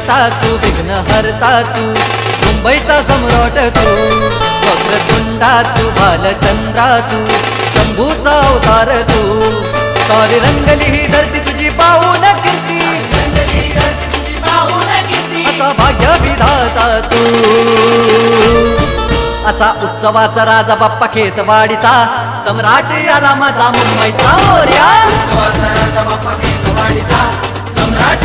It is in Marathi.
नियंता तू, विघ्न हरता तू, मुंबईचा सम्राट तू, वक्रतुंडा तू, भालचंद्रा तू, शंभूचा अवतार तू, सारी रंगली ही धरती तुझी पाहून कीर्ती, असा भाग्य विधाता तू, असा उत्सवाचा राजा बाप्पा खेतवाडीचा, सम्राट आला माझा मुंबईचा मोरया, उत्सवाचा राजा बाप्पा खेतवाडीचा, सम्राट